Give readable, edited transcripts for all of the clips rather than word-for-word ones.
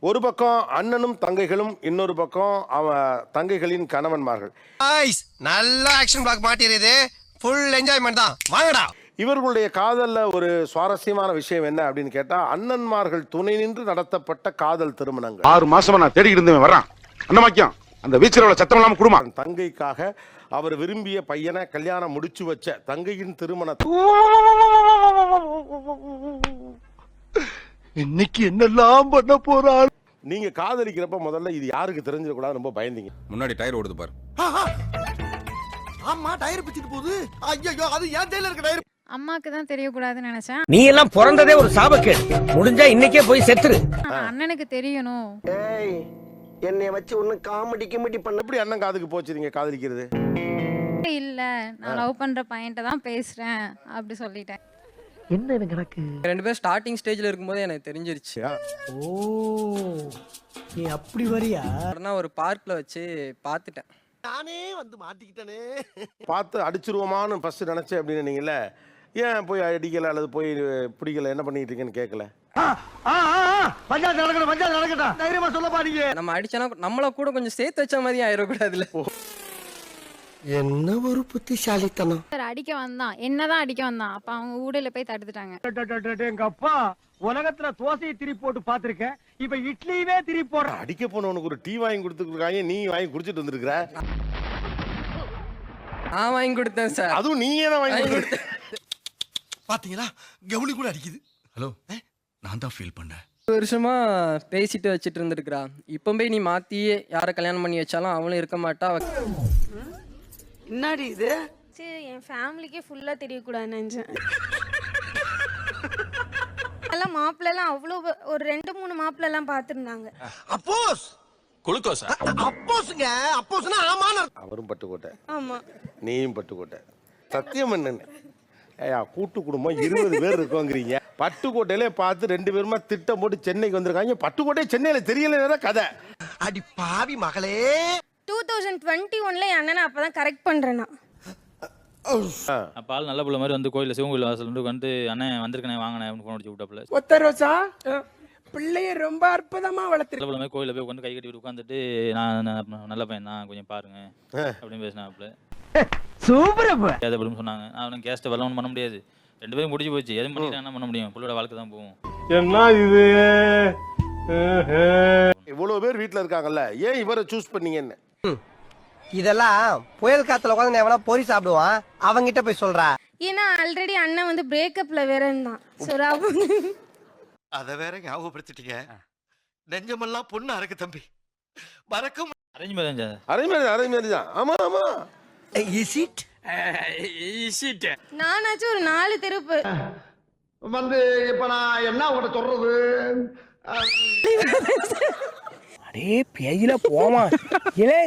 ஒரு பக்கம் அண்ணனும் தங்கைகளும், இன்னொரு பக்கம் தங்கைகளின் கணவன்மார்கள். நல்ல ஆக்ஷன் பிளாக் மாட்டிருது. ஃபுல் என்ஜாய்மெண்ட் தான். வாங்கடா. இவர்களுடைய காதல்ல ஒரு சுவாரஸ்யமான விஷயம் என்ன அப்படின்னு கேட்டா, அண்ணன்மார்கள் துணை நின்று நடத்தப்பட்ட காதல் திருமணங்கள். 6 மாசமா நான் தேடிக்கிட்டு இருந்தேன் வர்றான். அண்ணமாக்கியம் அந்த வீச்சரோட சத்தம் இல்லாம குடுமா. தங்கைக்காக அவர் விரும்பிய பையனை கல்யாணம் முடிச்சு வச்ச தங்கையின் திருமணத்தை இன்னைக்கு என்னெல்லாம் பண்ண போறாள். நீங்க காதலிக்கிறப்ப முதல்ல இது யாருக்கு தெரிஞ்சிடக்கூடாது ரொம்ப பயந்தீங்க? முன்னாடி டயர் ஓடுது பாரு. ஆமா டயர் பிச்சிட்டு போகுது. ஐயோ அது ஏன் தைல இருக்க டயர்? அம்மாக்கு தான் தெரியக்கூடாதுன்னு நினைச்சேன். நீ எல்லாம் பிறந்ததே ஒரு சாபக்கேடு. முடிஞ்சா இன்னைக்கே போய் செத்துரு. அண்ணனுக்கு தெரியணும். ஏய் என்னைய வச்சு ஒண்ணு காமெடி பண்ண. எப்படி அண்ணன் காதுக்கு போச்சு நீங்க காதலிக்கிறது? இல்ல, நான் லவ் பண்ற பையன்ட்ட தான் பேசுறேன் அப்படி சொல்லிட்டேன். என்ன எனக்கு கணக்கு? 2 பேரும் ஸ்டார்டிங் ஸ்டேஜ்ல இருக்கும்போது எனக்கு தெரிஞ்சிருச்சு. ஓ நீ அப்படி வரியா? ஒரு பார்க்ல வச்சு பார்த்துட்டேன். நானே வந்து மாட்டிக்கிட்டனே. பார்த்து அடிச்சிருவோமான்னு ஃபர்ஸ்ட் நினைச்சேன் அப்படின்னு நீங்கல்ல, ஏன் போய் அடிக்கல அல்லது போய் பிடிக்கல, என்ன பண்ணிட்டு இருக்கேன்னு கேட்கல? பஞ்சாயத்து நடக்கட்டும் தைரியமா சொல்ல பாருங்க. நம்ம அடிச்சனா நம்மள கூட கொஞ்சம் சேர்த்து வச்ச மாதிரி ஆயிடக்கூடாதுல. என்ன ஒரு புத்திசாலித்தனம். அடிக்க வந்தான், என்னதான் அடிக்க வந்தான். அப்ப அவங்க ஊடையில போய் தடுத்துட்டாங்க. எங்க அப்பா உலகத்துல தோசையை திருப்பி போட்டு பாத்திருக்கேன், இப்ப இட்லியவே திருப்பி போடுறேன். அடிக்க போனவனுக்கு ஒரு டீ வாங்கி கொடுத்துருக்காங்க, நீ வாங்கி குடிச்சிட்டு வந்திருக்கிற. நான் வாங்கி கொடுத்தேன் சார். அதுவும் நீயே தான் வாங்கி கொடுத்த. பாத்தீங்களா கவுனி கூட அடிக்குது. ஹலோ, நான் தான் ஃபீல் பண்ணேன். 1 வருஷமா பேசிட்டு வச்சிட்டு இருந்திருக்கா. இப்போ போய் நீ மாத்தி யாரை கல்யாணம் பண்ணி வச்சாலும் அவளும் இருக்க மாட்டா. என்னடி இது? என் ஃபேமிலிக்கே ஃபுல்லா தெரியக்கூடாதுன்னு நினைச்சேன். எல்லாம் மாப்பிள்ள எல்லாம் அவ்வளோ ஒரு 2-3 மாப்பிள்ள எல்லாம் பார்த்துருந்தாங்க. அப்போஸ் குளுக்கோஸ். அப்போஸ்ங்க அப்போஸ்னா ஆமான்னு. அவரும் பட்டுக்கோட்டை, ஆமா நீயும் பட்டுக்கோட்டை. சத்தியம் என்னன்னு ஏயா, கூட்டு குடும்பம் 20 பேர் இருக்கோங்கிறீங்க. பட்டுக்கோட்டையிலே பார்த்து 2 பேருமா திட்டம் போட்டு சென்னைக்கு வந்திருக்காங்க. பட்டுக்கோட்டை சென்னையில தெரியல கதை. அடி பாவி மகளே. 2021ல என் அண்ணனை அப்பதான் கரெக்ட் பண்றேன் நான். அப்ப ஆள் நல்ல புள்ள மாதிரி வந்து கோயில சிவன் கோயில் வாசல் வந்து அண்ணன் வந்திருக்கேன் வாங்கினேன் அப்படின்னு ஃபோன் அடிச்சு விட்டாப்புல. ஒத்த ரோசா பிள்ளைய ரொம்ப அற்புதமா வளர்த்து நல்ல புள்ள மாதிரி கோயில போய் உட்காந்து கை கட்டி உட்காந்துட்டு நான் நல்ல பையன் தான் கொஞ்சம் பாருங்க அப்படின்னு பேசினாப்புல. சூப்பர் அப்படின்னு சொன்னாங்க. அவனும் கேஸ்ட் வரலாம் பண்ண முடியாது. 2 பேரும் முடிஞ்சு போச்சு. எதுவும் பண்ணிட்டு என்ன பண்ண முடியும்? புள்ளோட வாழ்க்கை தான் போகும். என்ன இது? இவ்வளவு பேர் வீட்டுல இருக்காங்கல்ல, ஏன் இவரை சூஸ் பண்ணீங்கன்னு? இதெல்லாம் புயல் காத்துல உட்காந்து எவனா பொறி சாப்பிடுவான், அவங்கிட்ட போய் சொல்றா. ஏன்னா ஆல்ரெடி அண்ணன் வந்து பிரேக்கப்ல வேற இருந்தான். அத வேற ஞாபகப்படுத்திட்டீங்க. நெஞ்சமெல்லாம் பொண்ணு அறக்கு தம்பி. மறக்கும். Arrange marriage. அரேஞ்ச் மேரேஜ் தான். ஆமா ஆமா. நானாச்சும் ஒரு 4 தெருப்பு வந்து இப்ப நான் என்ன உங்கள்ட்ட சொல்றது? அடே பேயில போமா இலே.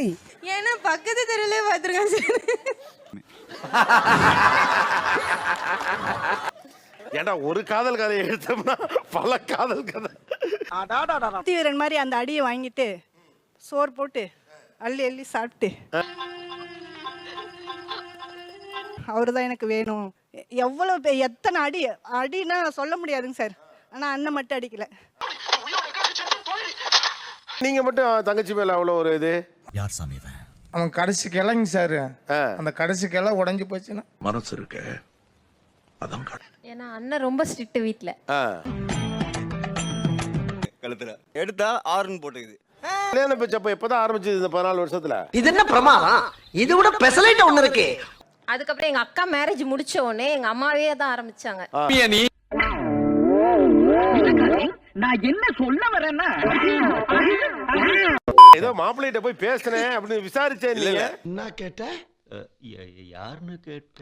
ஏன்னா பக்கத்து தெருவிலே பார்த்துருக்கேன் சார். ஏண்டா ஒரு காதல் கதையை எடுத்தோம்னா பல காதல் கதை. தீவிரன் மாதிரி அந்த அடியை வாங்கிட்டு சோறு போட்டு அள்ளி அள்ளி சாப்பிட்டு அவரு தான் எனக்கு வேணும். எவ்வளவு எத்தனை அடினா சொல்ல முடியாதுங்க சார். ஆனா அண்ணன் மட்டும் அடிக்கல. நீங்க மட்டும் தங்கச்சி மேல அவ்வளவு ஒரு இது. யார் சாமி இவன்? அவன் கடைசி கிளைங்க சார். அந்த கடைசி கிளை உடைஞ்சு போச்சுன்னா மனசு இருக்கு. அதான் ஏன்னா அண்ணன் ரொம்ப ஸ்ட்ரிக்ட் வீட்ல. கழுத்துல எடுத்தா ஆறுன்னு போட்டுக்குது. கல்யாணம் பேச்சப்ப எப்பதான் ஆரம்பிச்சது இந்த 14 வருஷத்துல? இது என்ன பிரமாதம்? இது கூட பெசலைட் ஒண்ணு இருக்கு. அதுக்கப்புறம் எங்க அக்கா மேரேஜ் முடிச்ச உடனே எங்க அம்மாவே தான் ஆரம்பிச்சாங்க. நான் என்ன சொல்ல வரேன்னா, ஏதோ மாப்பிள்ளைகிட்ட போய் பேசுனேன் அப்படின்னு விசாரிச்சேன். நீங்க என்ன கேட்ட? யாருன்னு கேட்ட?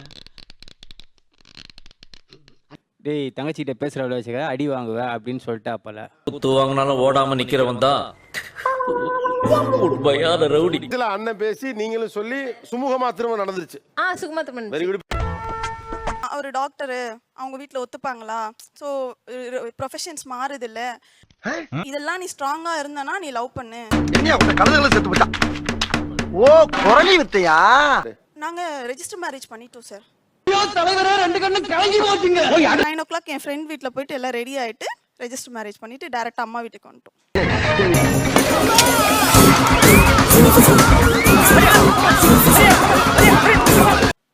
டேய் தங்கச்சிட்ட பேசுற வச்சுக்க அடி வாங்குவ அப்படின்னு சொல்லிட்டு அப்பல குத்து வாங்கினாலும் ஓடாம நிக்கிறவன் தான் உண்மையான ரவுடி. இதுல அண்ணன் பேசி நீங்களும் சொல்லி சுமூகமா திரும்ப நடந்துருச்சு. சுகுமா திரும்ப. Very good. ஒரு டாக்டர் அவங்க வீட்ல ஒத்துப்பாங்களா? சோ ப்ரொஃபஷன்ஸ் மாறுது இல்ல. இதெல்லாம் நீ ஸ்ட்ராங்கா இருந்தனா நீ லவ் பண்ணு. என்ன உங்க கழுதைல செத்து போச்சா? ஓ குரலி வித்தையா? நாங்க ரெஜிஸ்டர் மேரேஜ் பண்ணிட்டோம் சார். தலைவரே 2 கண்ணு கலங்கி போச்சுங்க. 9 o'clock என் ஃப்ரெண்ட் வீட்ல போயிட்டு எல்லாம் ரெடி ஆயிட்டு ரெஜிஸ்டர் மேரேஜ் பண்ணிட்டு டைரக்டா அம்மா வீட்டுக்கு வந்துட்டோம்.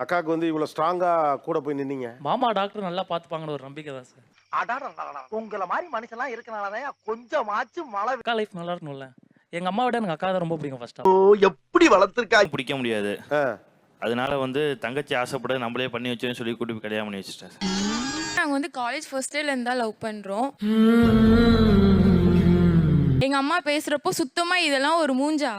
அக்காவுக்கு வந்து இவ்வளவு ஸ்ட்ராங்கா கூட போய் நின்னீங்க. மாமா டாக்டர் நல்லா பார்த்துப்பாங்கன்னு ஒரு நம்பிக்கை தான் சார். உங்களை மாதிரி மனுஷன்லாம் இருக்கனாலதான் கொஞ்சமாச்சும் மழை அக்கா லைஃப் நல்லா இருக்கணும்ல. எங்க அம்மா விட எனக்கு அக்கா தான் ரொம்ப பிடிக்கும் ஃபர்ஸ்ட். எப்படி வளர்த்துருக்கா. பிடிக்க முடியாது. ஆ. அதனால வந்து தங்கச்சி ஆசைப்பட நம்மளே பண்ணி வச்சேன்னு சொல்லி கூட்டி போய் கல்யாணம் பண்ணி வச்சுட்டேன் சார். நாங்க வந்து காலேஜ் ஃபர்ஸ்ட் இயர்ல இருந்தா லவ் பண்றோம். எங்க அம்மா பேசுறப்போ சுத்தமா இதெல்லாம் ஒரு மூஞ்சா